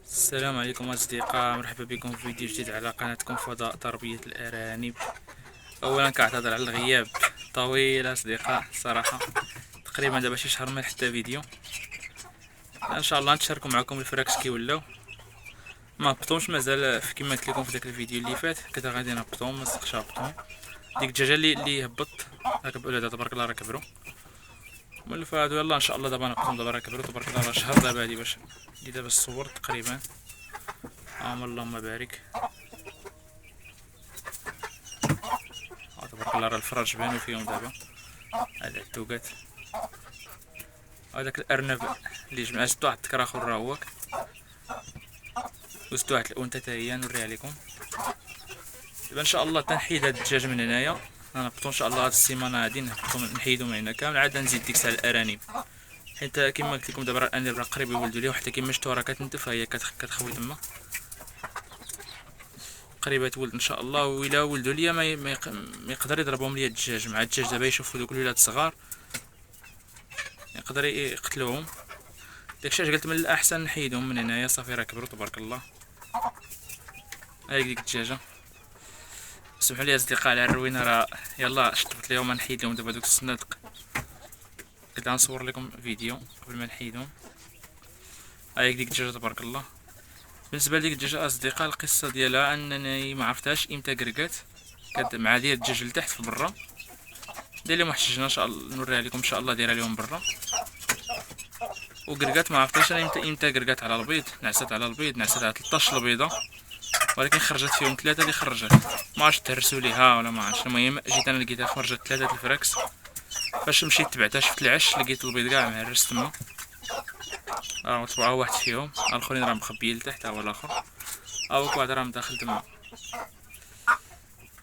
السلام عليكم أصدقاء، مرحبا بكم في فيديو جديد على قناتكم فضاء تربية الأرانب. أولا كأعتذر على الغياب طويل أصدقاء، صراحة تقريبا دابا شي شهر ما حتى فيديو. إن شاء الله نتشاركو معكم الفراكس كي ولاو ما هبطوش مازال، كيما قلت لكم في داك الفيديو اللي فات كدا غادي نهبطو، ما صدقش هبطو. ديك الدجاجة اللي هبط ولا تبارك الله راه كبروا، من فهادو يلا ان شاء الله دابا نهبطو. دابا راه كبروا تبارك الله، راه شهر دابا هادي باش اللي دابا الصور تقريبا. اللهم بارك. تبارك الله راه الفراش بانو فيهم دابا هاد العتوقات. هذاك الارنب اللي جمع زدت واحد الذكر اخر راه هوك، وزدت واحد الانثى حتى هي نوريها لكم. دابا ان شاء الله تنحيد هاد الدجاج من هنايا، غنهبطو ان شاء الله هاد السيمانه هادي نهبطو نحيدو من هنا كامل، عاد نزيد ديك الساعه الارانب، حيت كيما قلت لكم دابا راه الارانب راه قريب يولدوا ليا، وحتى كيما شفتوا راه كتنتف، هي كتخوي تما قريبه تولد ان شاء الله. وإلا ولدوا ليا ما يقدر يضربهم ليا الدجاج، مع الدجاج دابا يشوفوا دوك الولاد الصغار يقدر يقتلوهم. داكشي علاش قلت من الاحسن نحيدهم من هنايا، صافي راه كبروا تبارك الله. هاي ديك الدجاجه، سمحوا لي اصدقاء على الروينه، راه يلا شطبت ليهم نحيد لهم دابا دوك السنادق، قلت غنصور لكم فيديو قبل ما نحيدهم. هاي ديك الدجاجه تبارك الله. بالنسبه لديك الدجاجه اصدقاء، القصه ديالها انني ما عرفتهاش امتى قرقات، كانت مع ديال الدجاج لتحت في برا، داير لهم واحد الشجره ان شاء الله نوريها لكم ان شاء الله، دايره لهم برا وقرقات. ما عرفتهاش انا امتى قرقات على البيض، نعست على البيض، نعست على 13 البيضه، ولكن خرجت فيهم ثلاثه اللي خرجت، ما عرفتش تهرسوا ليها ولا ما عرفتش. المهم جيت انا لقيتها خرجت ثلاثه الفراكس، فاش مشيت تبعتها شفت العش لقيت البيض كاع مهرس تما. طبعا واحد فيهم، الاخرين راه مخبيين لتحت، هو الاخر هاك واحد راه مداخل تما.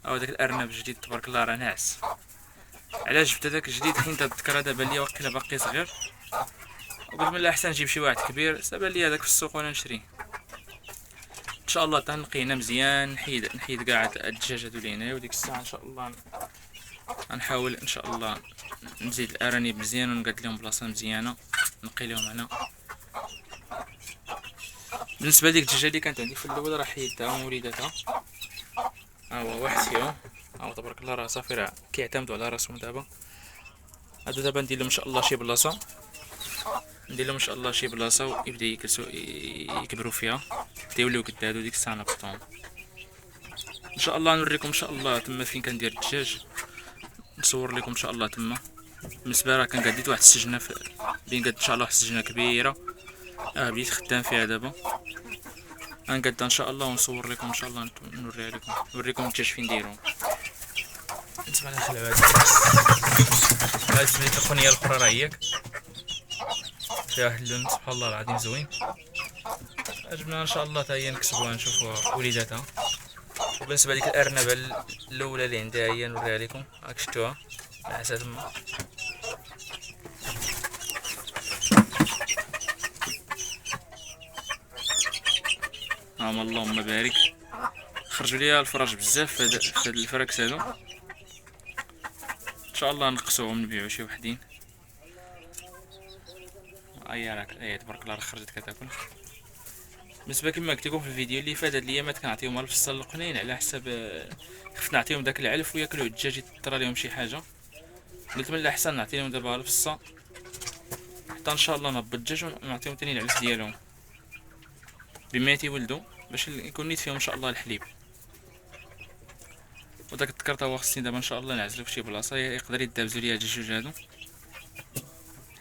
داك الارنب الجديد تبارك الله راه ناعس. علاش جبت هذاك الجديد؟ حيت الذكر هذا بان ليا واقيلا باقي صغير، وقلت من الاحسن نجيب شي واحد كبير، سبان لي هذاك في السوق وانا نشريه. ان شاء الله تنقينا مزيان، نحيد كاع الدجاج هادو اللي هنايا، وديك الساعه ان شاء الله غنحاول ان شاء الله نزيد الارانب مزيان ونقاد لهم بلاصه مزيانه نقي لهم هنا. بالنسبه لديك الدجاجه اللي كانت عندي في الاول راه حيدتها ووليداتها، هو واحد فيهم، تبارك الله راه صافي راه كيعتمدوا على راسهم دابا. هادو دابا ندير لهم ان شاء الله شي بلاصه، ويبدا يجلسوا يكبروا فيها حتى يوليو قدادو، ديك الساعه نبطهم ان شاء الله. نوريكم ان شاء الله تما فين كندير الدجاج، نصور لكم ان شاء الله تما. بالنسبه راه كنقديت واحد السجنه بين قد ان شاء الله واحد السجنه كبيره، بديت خدام فيها دابا، غنقدها ان شاء الله ونصور لكم ان شاء الله، نوريها لكم، نوريكم الدجاج فين دايرهم. بالنسبه للحلوات هاد سميت الخونيه الاخرى راه هياك، فيها واحد اللون سبحان الله العظيم زوين، عجبنا ان شاء الله تا هي نكسبوها نشوفوا وليداتها. وبالنسبه لديك الارنبه الاولى اللي عندها هي نوريها لكم، راك شفتوها نعسه تما. اللهم بارك، خرجوا ليا الفراش بزاف في هاد الفراكس هادو، ان شاء الله نقصوهم نبيعو شي وحدين. راك تبارك الله راه خرجت كتاكل. بالنسبه كما قلت لكم في الفيديو اللي فات، هاد الايامات كنعطيهم الفصل القنين على حساب خفت نعطيهم داك العلف وياكلوا الدجاج يطرى لهم شي حاجه، قلت من الاحسن نعطيهم دابا الفصه حتى ان شاء الله نهبط الدجاج ونعطيهم تاني العلف ديالهم بما تيولدوا باش يكون نيت فيهم ان شاء الله الحليب. وداك التكرت هو خصني دابا ان شاء الله نعزلو فشي بلاصه يقدر يدابزو ليا الدجاج هادو،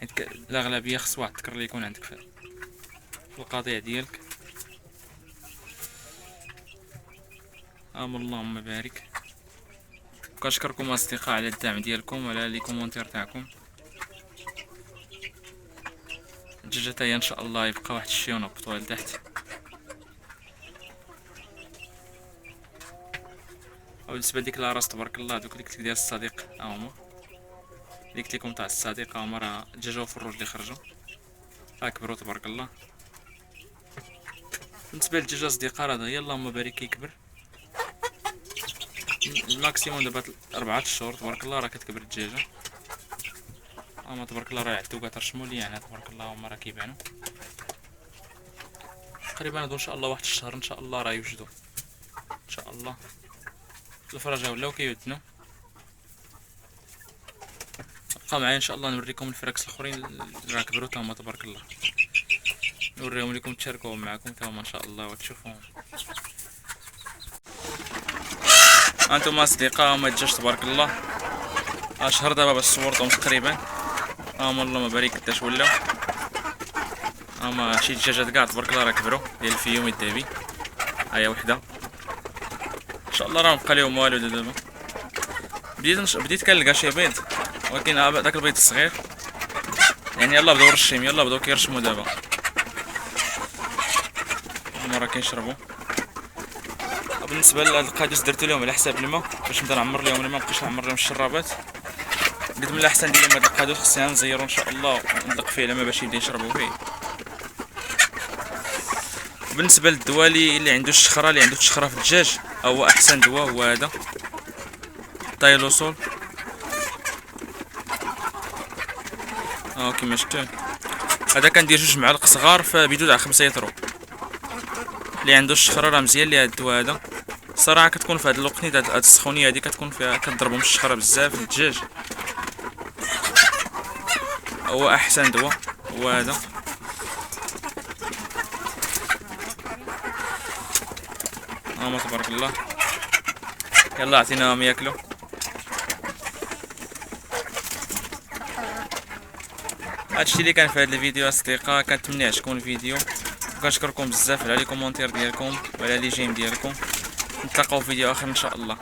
حيت الاغلبيه خص واحد التكر اللي يكون عندك في القطيع ديالك. اللهم بارك. كنشكركم اصدقاء على الدعم ديالكم وعلى لي كومونتير تاعكم. الدجاجه هي ان شاء الله يبقى واحد الشي ونهبطوها لتحت. وبالنسبه لديك لاراس تبارك الله، دوك اللي قلت ديال الصديق هما اللي قلت لكم تاع الصديق، هما راه الدجاجه وفروج اللي خرجوا كبروا تبارك الله. بالنسبه للدجاج اصدقاء راه هي اللهم بارك كيكبر الماكسيموم دابا 4 شهور تبارك الله راه كتكبر الدجاجه. تبارك الله راه عتوقات رشموا لي يعني تبارك الله، هما راه كيبانوا تقريبا هادو ان شاء الله واحد الشهر ان شاء الله راه يوجدوا ان شاء الله. الفرجه ولاو كيودنوا. بقاو معايا ان شاء الله نوريكم الفراكس الاخرين اللي راه كبروا تاهما تبارك الله، نوريهم لكم تشاركوهم معكم تاهما ان شاء الله وتشوفوهم. انتم اصدقاء هما الدجاج تبارك الله، شهر دابا باش صورتهم تقريبا. هما اللهم بارك قداش ولاو. هما شي دجاجات كاع تبارك الله راه كبروا ديال الفيوم الذهبي. هيا وحده ان شاء الله راه مبقى ليهم والو دابا. بديت كنلقى شي بيض، ولكن داك البيض الصغير يعني يلاه بداو رشيم، يلاه بداو كيرشموا دابا. هما راه كيشربوا. بالنسبه لهاد القادوس درت لهم على حساب الماء باش نبدا نعمر لهم الماء، مبقيتش نعمر لهم الشرابات. قلت من الاحسن ندير لهم هاد القادوس خصنا نزيرو ان شاء الله ونطلق فيه الماء باش يبدا يشربوا فيه. بالنسبه للدواء اللي عنده الشخره، اللي عنده الشخره في الدجاج، هو احسن دواء هو هذا تايلوسول. كيما شفتوا هذا كندير 2 معالق صغار في بيدو تاع 5 يطرو. اللي عنده الشخره راه مزيان ليه هاد الدواء هذا. الصراحه كتكون في هاد الوقت هاد السخونيه هادي كتكون فيها كضربهم الشخره بزاف في الدجاج. هو احسن دواء هو هذا. هما تبارك الله يلا عطيناهم ياكلوا. هادشي اللي كان في هذا الفيديو اصدقاء، كنتمنى يعجبكم الفيديو، وكنشكركم بزاف على لي كومونتير ديالكم وعلى لي جيم ديالكم. نتلاقاو في فيديو اخر ان شاء الله.